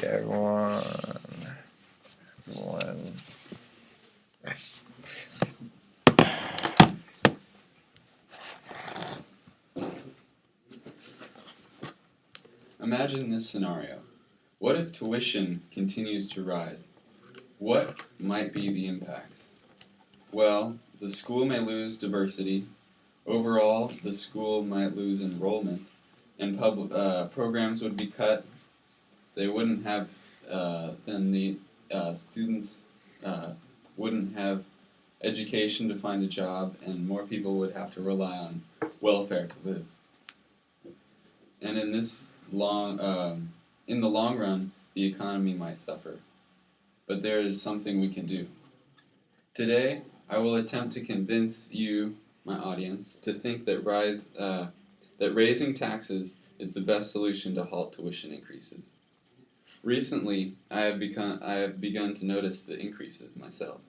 everyone. Imagine this scenario. What if tuition continues to rise? What might be the impacts? Well, the school may lose diversity. Overall, the school might lose enrollment, and programs would be cut. They wouldn't have, then the students wouldn't have education to find a job, and more people would have to rely on welfare to live. And in the long run, the economy might suffer. But there is something we can do. Today, I will attempt to convince you, my audience, to think that raising taxes is the best solution to halt tuition increases. Recently, I have begun to notice the increases myself.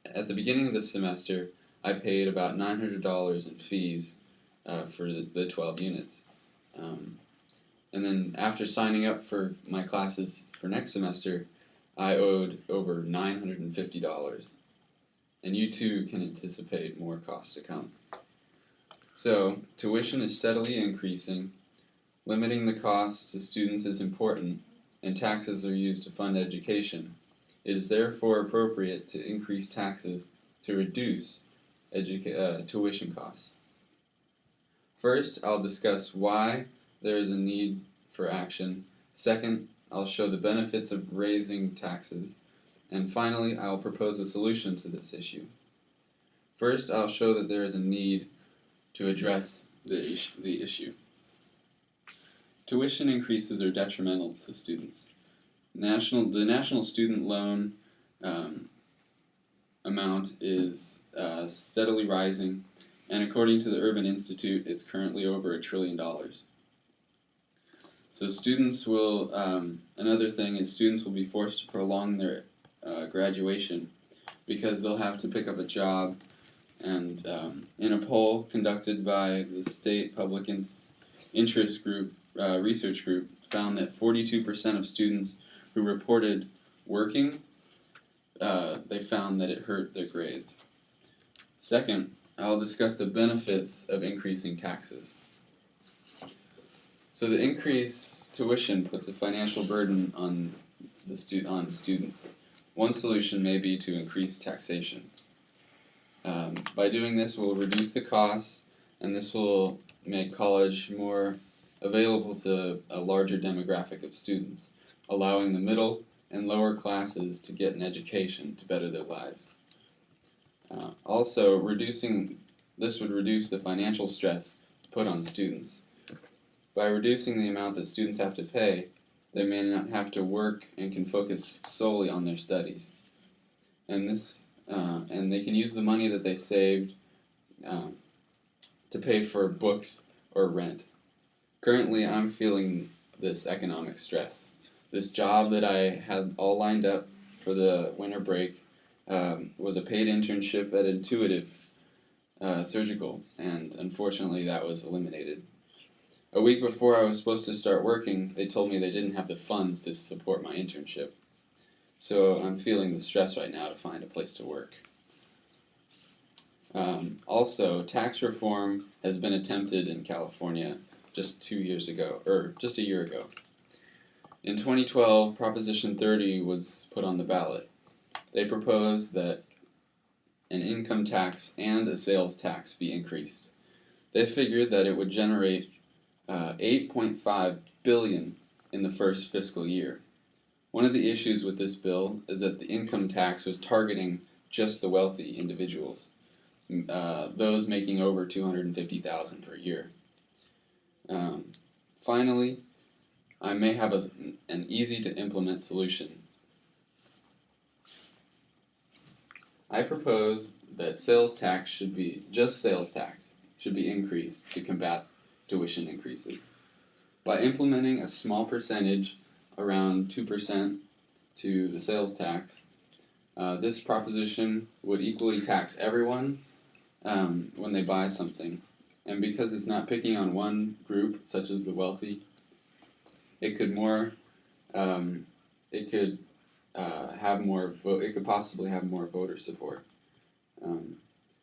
At the beginning of the semester, I paid about $900 in fees for the 12 units. And then after signing up for my classes for next semester, I owed over $950. And you too can anticipate more costs to come. So, tuition is steadily increasing. Limiting the costs to students is important, and taxes are used to fund education. It is therefore appropriate to increase taxes to reduce tuition costs. First, I'll discuss why there is a need for action. Second, I'll show the benefits of raising taxes. And finally, I'll propose a solution to this issue. First, I'll show that there is a need to address the issue. Tuition increases are detrimental to students. The national student loan amount is steadily rising, and according to the Urban Institute, it's currently over $1 trillion. So students will, another thing is students will be forced to prolong their graduation because they'll have to pick up a job. And in a poll conducted by the State Public Interest Group Research Group found that 42% of students who reported working, they found that it hurt their grades. Second, I'll discuss the benefits of increasing taxes. So the increased tuition puts a financial burden on students. One solution may be to increase taxation. By doing this, we'll reduce the costs, and this will make college more available to a larger demographic of students, allowing the middle and lower classes to get an education to better their lives. Also, this would reduce the financial stress put on students. By reducing the amount that students have to pay, they may not have to work and can focus solely on their studies. And they can use the money that they saved to pay for books or rent. Currently, I'm feeling this economic stress. This job that I had all lined up for the winter break was a paid internship at Intuitive Surgical, and unfortunately that was eliminated. A week before I was supposed to start working, they told me they didn't have the funds to support my internship. So I'm feeling the stress right now to find a place to work. Also, tax reform has been attempted in California just a year ago. In 2012, Proposition 30 was put on the ballot. They proposed that an income tax and a sales tax be increased. They figured that it would generate $8.5 billion in the first fiscal year. One of the issues with this bill is that the income tax was targeting just the wealthy individuals, those making over $250,000 per year. Finally, I may have an easy-to-implement solution. I propose that sales tax should be increased to combat tuition increases. By implementing a small percentage, around 2%, to the sales tax, this proposition would equally tax everyone when they buy something. And because it's not picking on one group, such as the wealthy, it could more it could it could possibly have more voter support.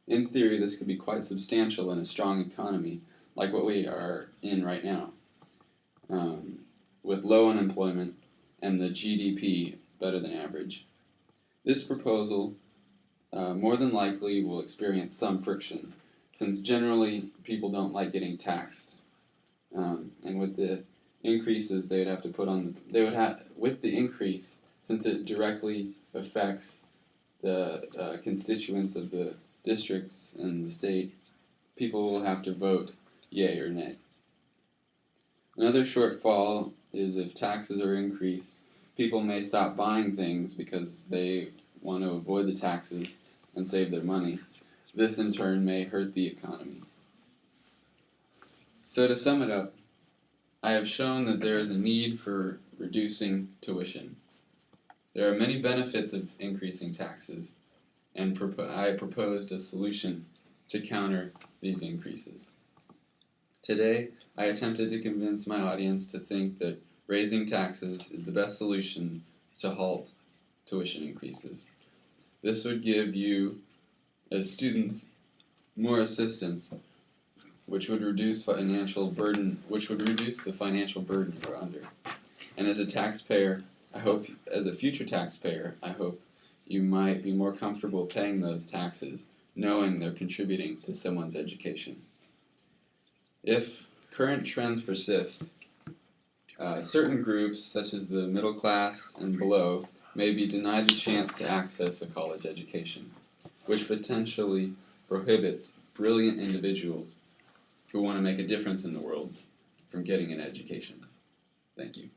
In theory, this could be quite substantial in a strong economy like what we are in right now, with low unemployment and the GDP better than average. This proposal more than likely will experience some friction, since generally people don't like getting taxed. And with the increases they would have to put on, with the increase, since it directly affects the constituents of the districts and the state, people will have to vote yay or nay. Another shortfall is if taxes are increased, people may stop buying things because they want to avoid the taxes and save their money. This in turn may hurt the economy. So to sum it up, I have shown that there is a need for reducing tuition. There are many benefits of increasing taxes, and I proposed a solution to counter these increases. Today, I attempted to convince my audience to think that raising taxes is the best solution to halt tuition increases. This would give you, as students, more assistance, which would reduce the financial burden you're under. And as a taxpayer, as a future taxpayer, I hope you might be more comfortable paying those taxes, knowing they're contributing to someone's education. If current trends persist, certain groups, such as the middle class and below, may be denied the chance to access a college education, which potentially prohibits brilliant individuals who want to make a difference in the world from getting an education. Thank you.